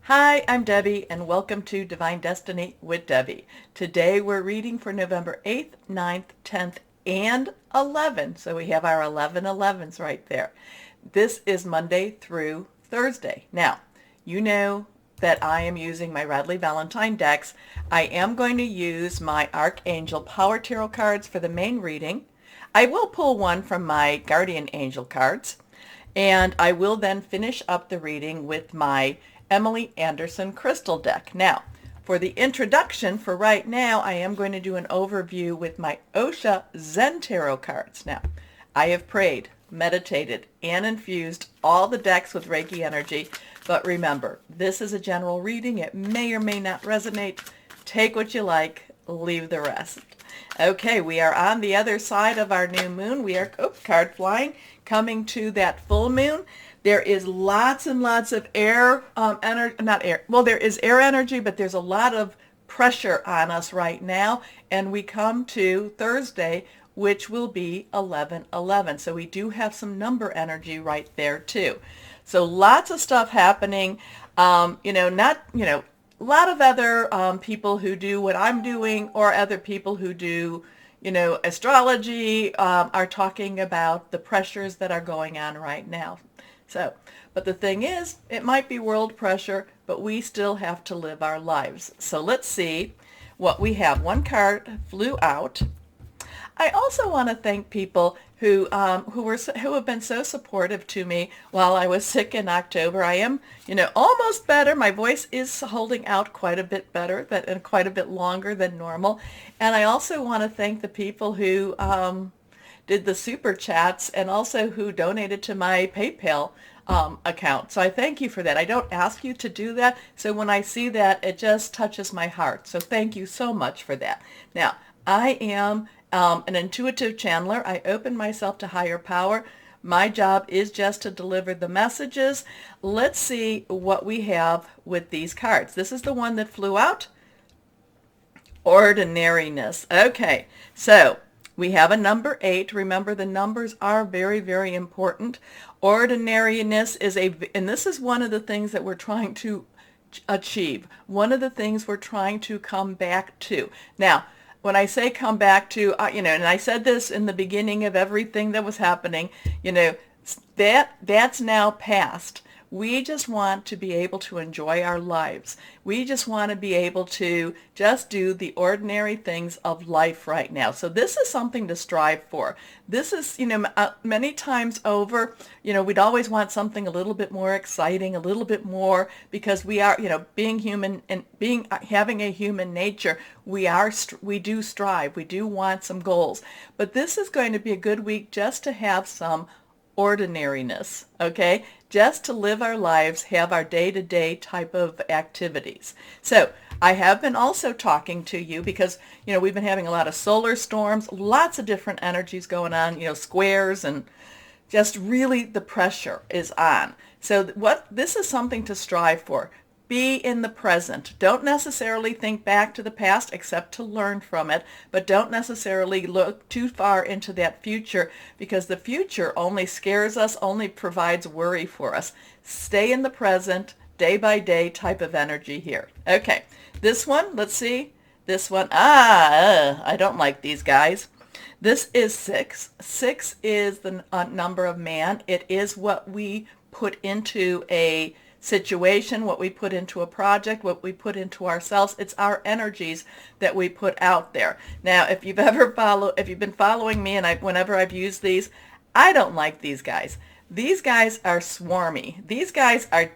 Hi, I'm Debbie, and welcome to Divine Destiny with Debbie. Today we're reading for November 8th, 9th, 10th, and 11th. So we have our 11/11s right there. This is Monday through Thursday. Now, you know that I am using my Radley Valentine decks. I am going to use my Archangel Power Tarot cards for the main reading. I will pull one from my Guardian Angel cards. And I will then finish up the reading with my Emily Anderson crystal deck. Now, for the introduction for right now, I am going to do an overview with my Osha Zen Tarot cards. Now, I have prayed, meditated, and infused all the decks with Reiki energy. But remember, this is a general reading. It may or may not resonate. Take what you like, leave the rest. Okay, we are on the other side of our new moon. We are card flying, coming to that full moon. There is lots and lots of air energy, not air, well, there is air energy, but there's a lot of pressure on us right now. And we come to Thursday, which will be 11/11. So we do have some number energy right there too. So lots of stuff happening. A lot of other people who do what I'm doing, or other people who do, astrology, are talking about the pressures that are going on right now. So, but the thing is, it might be world pressure, but we still have to live our lives. So let's see what we have. One card flew out. I also want to thank people who have been so supportive to me while I was sick in October. I am, almost better. My voice is holding out quite a bit better, and quite a bit longer than normal. And I also want to thank the people who did the super chats, and also who donated to my PayPal account. So I thank you for that. I don't ask you to do that. So when I see that, it just touches my heart. So thank you so much for that. Now, I am an intuitive channeler. I open myself to higher power. My job is just to deliver the messages. Let's see what we have with these cards. This is the one that flew out. Ordinariness. Okay, so we have a number 8. Remember, the numbers are very, very important. Ordinariness is and this is one of the things that we're trying to achieve. One of the things we're trying to come back to. Now, when I say come back to, and I said this in the beginning of everything that was happening, that's now past. We just want to be able to enjoy our lives. We just want to be able to just do the ordinary things of life right now. So this is something to strive for. This is, many times over, we'd always want something a little bit more exciting, a little bit more, because we are, being human and having a human nature, we do strive. We do want some goals. But this is going to be a good week just to have some ordinariness, okay? Just to live our lives, have our day-to-day type of activities. So I have been also talking to you because, we've been having a lot of solar storms, lots of different energies going on, squares, and just really the pressure is on. So this is something to strive for. Be in the present. Don't necessarily think back to the past except to learn from it, but don't necessarily look too far into that future, because the future only scares us, only provides worry for us. Stay in the present, day by day type of energy here. Okay, this one, let's see. This one, I don't like these guys. This is 6. 6 is the number of man. It is what we put into a situation, what we put into a project, what we put into ourselves. It's our energies that we put out there. Now, if you've been following me, and whenever I've used these, I don't like these guys. These guys are swarmy. These guys are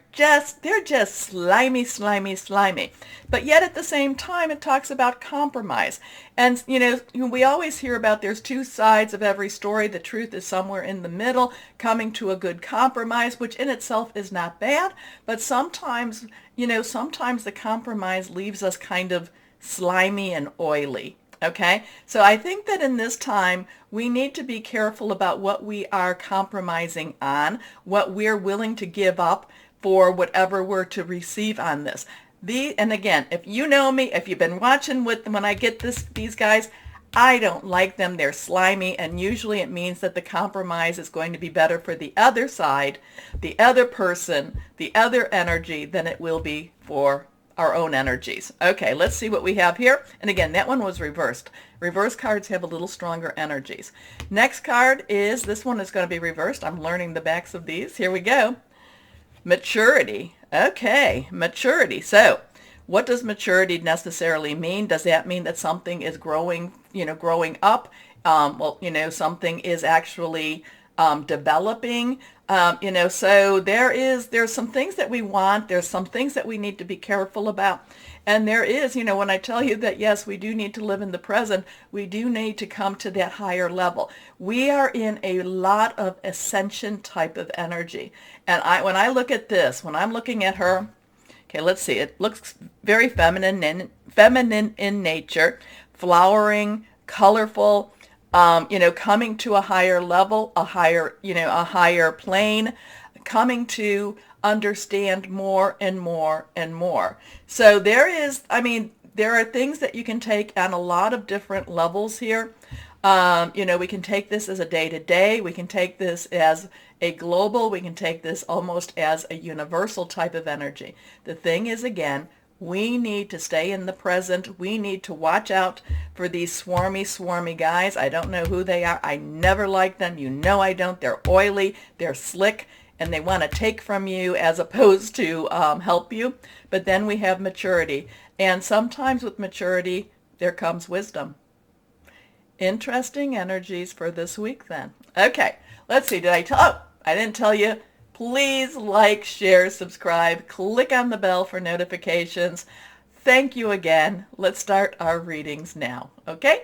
they're just slimy, slimy, slimy. But yet at the same time, it talks about compromise. And, we always hear about there's two sides of every story. The truth is somewhere in the middle, coming to a good compromise, which in itself is not bad. But sometimes, sometimes the compromise leaves us kind of slimy and oily. Okay, so I think that in this time, we need to be careful about what we are compromising on, what we're willing to give up for whatever we're to receive on this. And again, if you know me, if you've been watching when I get these guys, I don't like them. They're slimy, and usually it means that the compromise is going to be better for the other side, the other person, the other energy than it will be for our own energies. Okay, let's see what we have here. And again, that one was reversed. Reverse cards have a little stronger energies. Next card is, this one is going to be reversed. I'm learning the backs of these. Here we go. Maturity. Okay, maturity. So what does maturity necessarily mean? Does that mean that something is growing, growing up? Something is actually developing. So there's some things that we want. There's some things that we need to be careful about. And there is, when I tell you that, yes, we do need to live in the present, we do need to come to that higher level. We are in a lot of ascension type of energy. And when I look at this, when I'm looking at her, okay, let's see. It looks very feminine in nature, flowering, colorful, coming to a higher level, a higher plane, coming to understand more and more and more. So there are things that you can take on a lot of different levels here. We can take this as a day-to-day. We can take this as a global. We can take this almost as a universal type of energy. The thing is, again, we need to stay in the present. We need to watch out for these swarmy guys. I don't know who they are. I never like them. I don't. They're oily. They're slick. And they want to take from you as opposed to help you. But then we have maturity. And sometimes with maturity, there comes wisdom. Interesting energies for this week then. Okay, let's see. I didn't tell you. Please like, share, subscribe. Click on the bell for notifications. Thank you again. Let's start our readings now. Okay?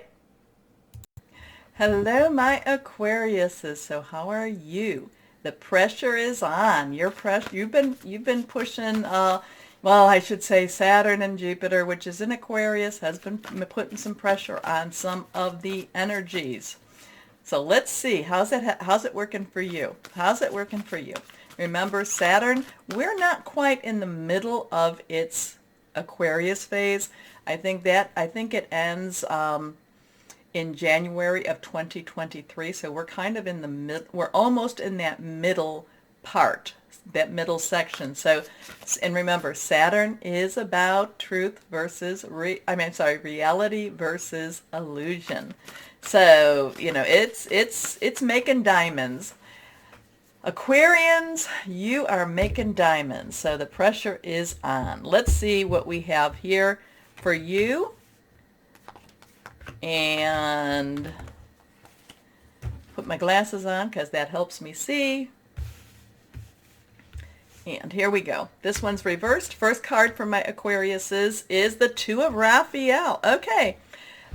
Hello, my Aquariuses. So how are you? The pressure is on. You've been pushing. I should say Saturn and Jupiter, which is in Aquarius, has been putting some pressure on some of the energies. So let's see. How's it working for you? How's it working for you? Remember, Saturn, we're not quite in the middle of its Aquarius phase. I think it ends in January of 2023. So we're kind of in the mid, we're almost in that middle part, that middle section. So, and remember, Saturn is about truth versus, reality versus illusion. So, it's making diamonds. Aquarians, you are making diamonds. So the pressure is on. Let's see what we have here for you. And put my glasses on because that helps me see. And here we go. This one's reversed. First card for my Aquariuses is the Two of Raphael. Okay.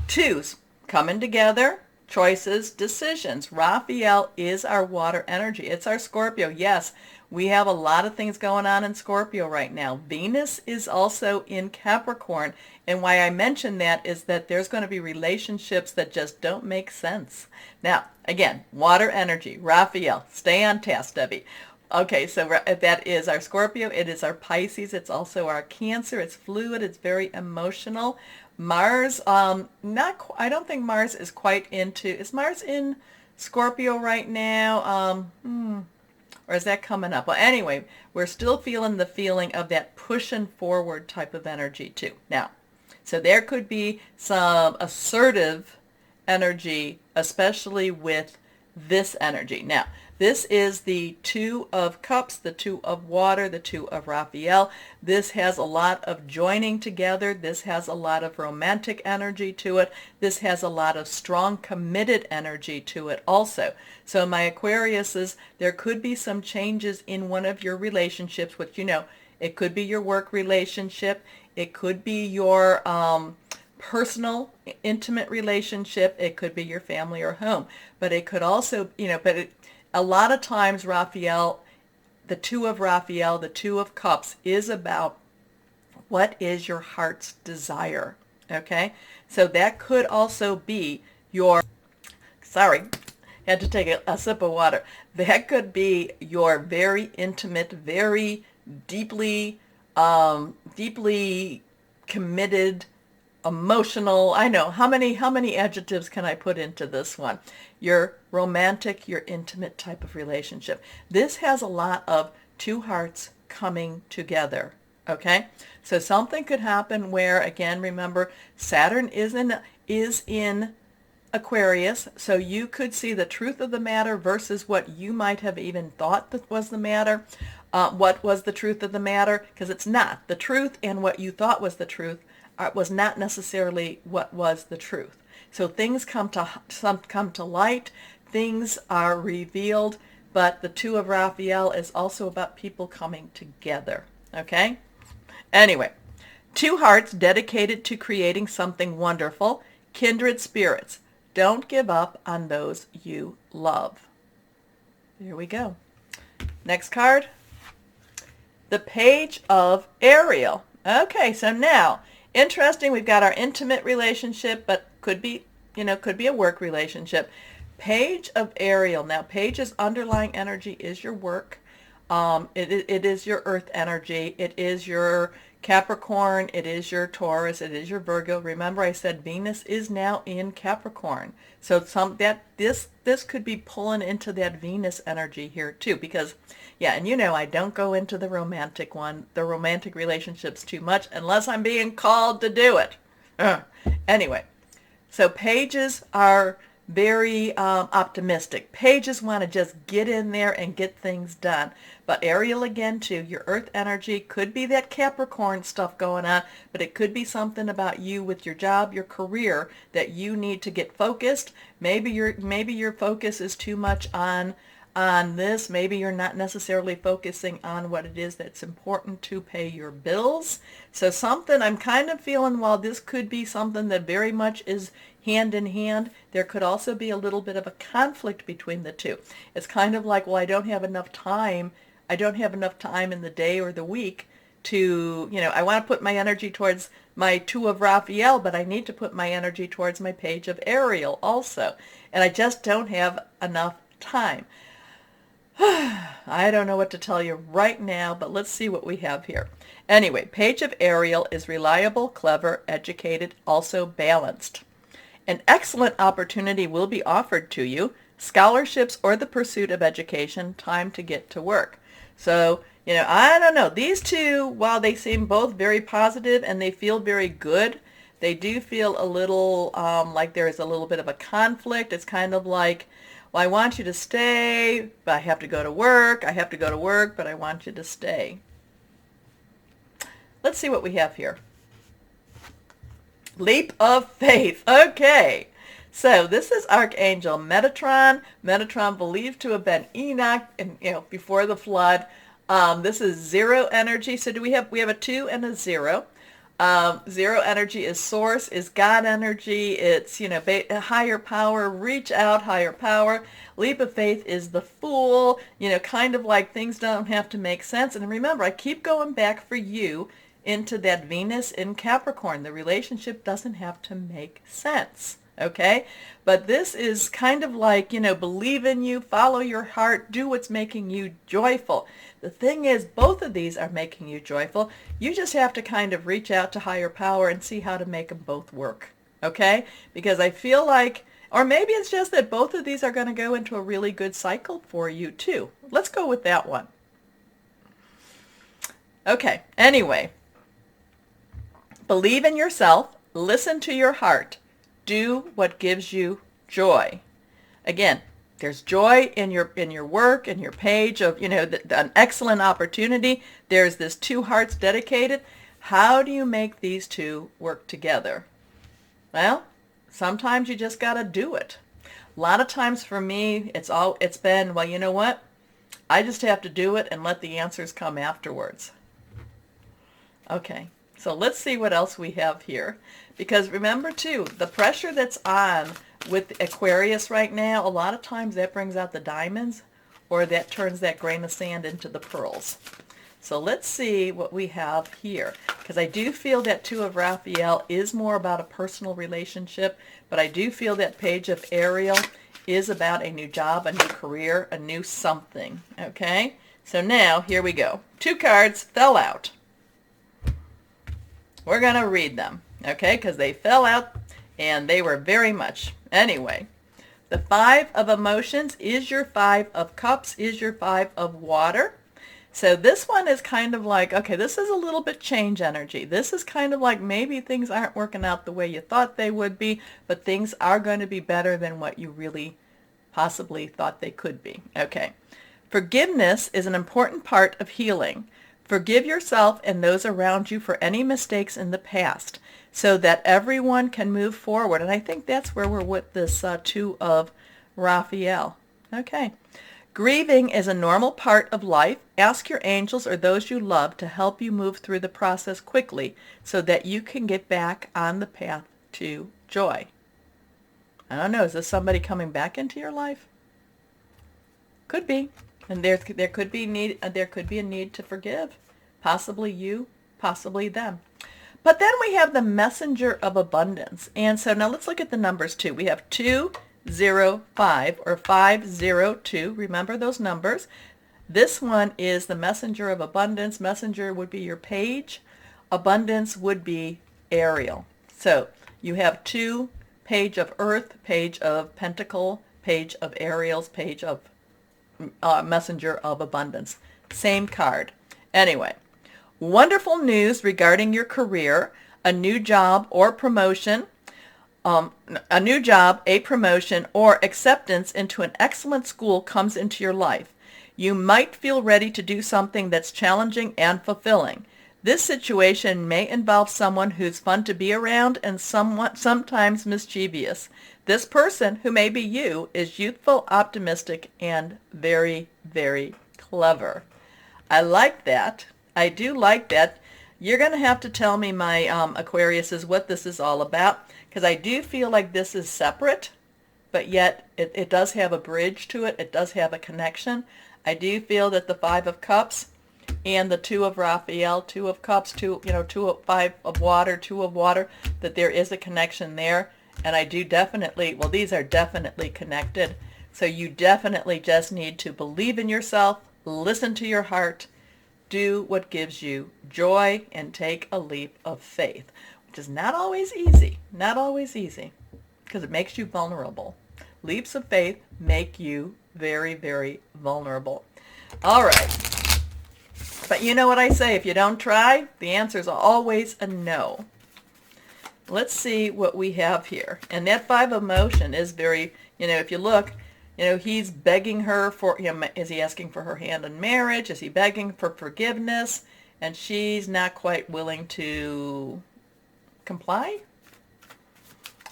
Twos coming together. Choices, decisions. Raphael is our water energy. It's our Scorpio. Yes, we have a lot of things going on in Scorpio right now. Venus is also in Capricorn. And why I mention that is that there's going to be relationships that just don't make sense. Now, again, water energy. Raphael, stay on task, Debbie. Okay, so that is our Scorpio. It is our Pisces. It's also our Cancer. It's fluid. It's very emotional. Mars, I don't think Mars is quite is Mars in Scorpio right now? Or is that coming up? Well, anyway, we're still feeling the feeling of that pushing forward type of energy too. Now, so there could be some assertive energy, especially with this energy. Now, this is the Two of Cups, the Two of Water, the Two of Raphael. This has a lot of joining together. This has a lot of romantic energy to it. This has a lot of strong, committed energy to it also. So my Aquariuses, there could be some changes in one of your relationships, which, it could be your work relationship. It could be your personal, intimate relationship. It could be your family or home. But it could also, a lot of times Raphael, the Two of Raphael, the Two of Cups is about what is your heart's desire, okay? So that could also be had to take a sip of water. That could be your very intimate, very deeply committed emotional. I know. How many adjectives can I put into this one? Your romantic, your intimate type of relationship. This has a lot of two hearts coming together. Okay? So something could happen where, again, remember, Saturn is in Aquarius, so you could see the truth of the matter versus what you might have even thought that was the matter. What was the truth of the matter? Because it's not. The truth and what you thought was the truth was not necessarily what was the truth. So things come to light, things are revealed, but the Two of Raphael is also about people coming together. Okay? Anyway, two hearts dedicated to creating something wonderful, kindred spirits. Don't give up on those you love. There we go. Next card. The Page of Ariel. Okay, so now, interesting, we've got our intimate relationship, but could be a work relationship. Page of Ariel. Now, Page's underlying energy is your work. It is your earth energy. It is your Capricorn. It is your Taurus. It is your Virgo. Remember, I said Venus is now in Capricorn. So this could be pulling into that Venus energy here too, because yeah, and I don't go into the romantic relationships too much unless I'm being called to do it. Anyway, so pages are very optimistic. Pages want to just get in there and get things done. But Ariel, again, too, your earth energy could be that Capricorn stuff going on, but it could be something about you with your job, your career, that you need to get focused. Maybe your focus is too much on this. Maybe you're not necessarily focusing on what it is that's important to pay your bills. So something I'm kind of feeling, while this could be something that very much is hand in hand, there could also be a little bit of a conflict between the two. It's kind of like, well, I don't have enough time in the day or the week to, I want to put my energy towards my Two of Raphael, but I need to put my energy towards my Page of Ariel also. And I just don't have enough time. I don't know what to tell you right now, but let's see what we have here. Anyway, Page of Ariel is reliable, clever, educated, also balanced. An excellent opportunity will be offered to you, scholarships or the pursuit of education, time to get to work. So, I don't know. These two, while they seem both very positive and they feel very good, they do feel a little like there is a little bit of a conflict. It's kind of like, well, I want you to stay, but I have to go to work. I have to go to work, but I want you to stay. Let's see what we have here. Leap of faith. Okay. So this is Archangel Metatron. Metatron believed to have been Enoch and before the flood. This is zero energy. So we have a 2 and a 0. Zero energy is source, is God energy. It's, higher power, reach out, higher power. Leap of faith is the fool, kind of like things don't have to make sense. And remember, I keep going back for you into that Venus in Capricorn. The relationship doesn't have to make sense. Okay? But this is kind of like, believe in you, follow your heart, do what's making you joyful. The thing is, both of these are making you joyful. You just have to kind of reach out to higher power and see how to make them both work. Okay? Because I feel like, or maybe it's just that both of these are going to go into a really good cycle for you too. Let's go with that one. Okay, anyway. Believe in yourself, listen to your heart, do what gives you joy. Again, there's joy in your work, in your page of, an excellent opportunity. There's this two hearts dedicated. How do you make these two work together? Well, sometimes you just got to do it. A lot of times for me, it's been, well, you know what? I just have to do it and let the answers come afterwards. Okay. So let's see what else we have here. Because remember too, the pressure that's on with Aquarius right now, a lot of times that brings out the diamonds or that turns that grain of sand into the pearls. So let's see what we have here. Because I do feel that Two of Raphael is more about a personal relationship, but I do feel that Page of Ariel is about a new job, a new career, a new something. Okay? So now, here we go. 2 cards fell out. We're going to read them. okay, because they fell out and they were very much. Anyway, the Five of Emotions is your Five of Cups, is your Five of Water. So this one is kind of like, okay, this is a little bit change energy. This is kind of like maybe things aren't working out the way you thought they would be, but things are going to be better than what you really possibly thought they could be. Okay. Forgiveness is an important part of healing. Forgive yourself and those around you for any mistakes in the past so that everyone can move forward. And I think that's where we're with this Two of Raphael. Okay. Grieving is a normal part of life. Ask your angels or those you love to help you move through the process quickly so that you can get back on the path to joy. I don't know, is this somebody coming back into your life? Could be. And there could be a need to forgive. Possibly you, possibly them. But then we have the messenger of abundance. And so now let's look at the numbers too. We have 205 or 502. Remember those numbers. This one is the messenger of abundance. Messenger would be your page. Abundance would be Ariel. So you have two, page of earth, page of pentacle, page of Ariels, page of messenger of abundance. Same card. Anyway, wonderful news regarding your career, a new job or promotion. A new job, a promotion, or acceptance into an excellent school comes into your life. You might feel ready to do something that's challenging and fulfilling. This situation may involve someone who's fun to be around and sometimes mischievous. This person, who may be you, is youthful, optimistic, and very, very clever. I like that. I do like that. You're going to have to tell me, my Aquariuses, what this is all about, because I do feel like this is separate, but yet it does have a bridge to it. It does have a connection. I do feel that the Five of Cups and the Two of Raphael, Two of Cups, Five of Water, Two of Water, that there is a connection there. And I do definitely, well, these are definitely connected. So you definitely just need to believe in yourself, listen to your heart, do what gives you joy, and take a leap of faith, which is not always easy, because it makes you vulnerable. Leaps of faith make you very, very vulnerable. All right. But you know what I say, if you don't try, the answer is always a no. Let's see what we have here. And that Five of Emotion is very, if you look, he's begging her for, is he asking for her hand in marriage? Is he begging for forgiveness? And she's not quite willing to comply?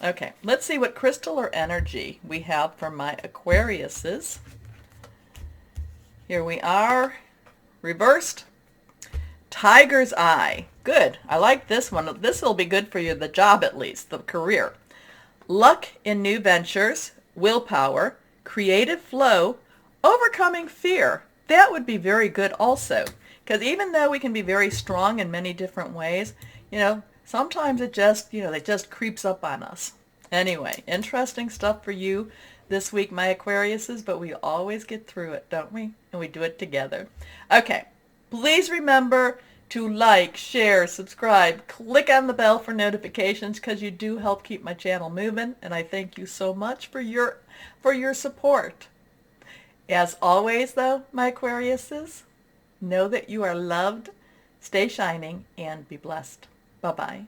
Okay, let's see what crystal or energy we have for my Aquariuses. Here we are, reversed. Tiger's Eye. Good. I like this one. This will be good for you, the job at least, the career. Luck in new ventures, willpower, creative flow, overcoming fear. That would be very good also. Because even though we can be very strong in many different ways, sometimes it just creeps up on us. Anyway, interesting stuff for you this week, my Aquariuses, but we always get through it, don't we? And we do it together. Okay, please remember to like, share, subscribe, click on the bell for notifications, because you do help keep my channel moving, and I thank you so much for your support. As always, though, my Aquariuses, know that you are loved, stay shining, and be blessed. Bye-bye.